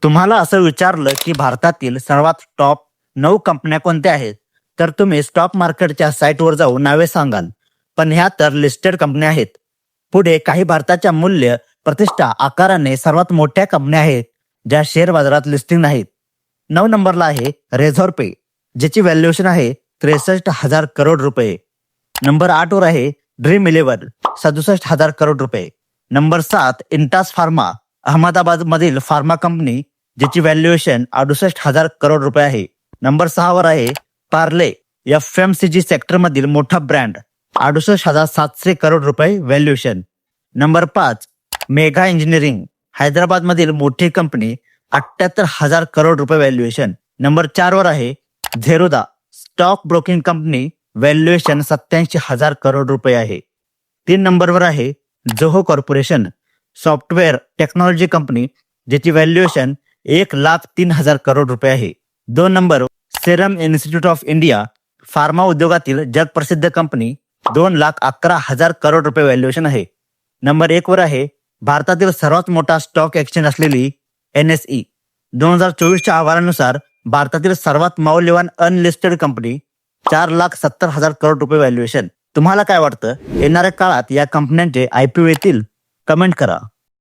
तुम्हाला असं विचारलं की भारतातील सर्वात टॉप 9 कंपन्या कोणत्या आहेत, तर तुम्ही स्टॉक मार्केटच्या साईटवर जाऊन नावे सांगाल. पण ह्या तर लिस्टेड कंपन्या आहेत. पुढे काही भारताच्या मूल्य, प्रतिष्ठा, आकाराने सर्वात मोठ्या कंपन्या आहेत, ज्या शेअर बाजारात लिस्टिंग नाहीत. 9 नंबरला आहे रेझॉर पे, ज्याची व्हॅल्युएशन आहे 63,000 करोड रुपये. नंबर 8 वर आहे ड्रीम इलेव्हन, 67,000 करोड रुपये. नंबर 7 इंटास फार्मा, अहमदाबाद मधील फार्मा कंपनी, ज्याची व्हॅल्युएशन 68,000 करोड रुपये आहे. नंबर 6 वर आहे पार्ले, FMCG सेक्टर मधील मोठा ब्रँड, 68,700 करोड रुपये valuation. Number 5 mega engineering, Hyderabad मधील मोठी कंपनी, 78,000 करोड रुपये व्हॅल्युएशन. नंबर 4 वर आहे Zerodha stock broking company, valuation 87,000 crore रुपये आहे. 3 नंबरवर आहे Zoho corporation, software technology company, ज्याची व्हॅल्युएशन 1,03,000 करोड रुपये आहे. 2 number Serum Institute of India, pharma उद्योगातील जगप्रसिद्ध कंपनी, 2,11,000 करोड रुपये व्हॅल्युएशन आहे. नंबर 1 वर आहे भारतातील सर्वात मोठा स्टॉक एक्सचेंज असलेली NSE. 2024च्या अहवालानुसार भारतातील सर्वात मौल्यवान अनलिस्टेड कंपनी, 4,70,000 करोड रुपये व्हॅल्युएशन. तुम्हाला काय वाटतं, येणाऱ्या काळात या कंपन्यांचे IPO येतील? कमेंट करा.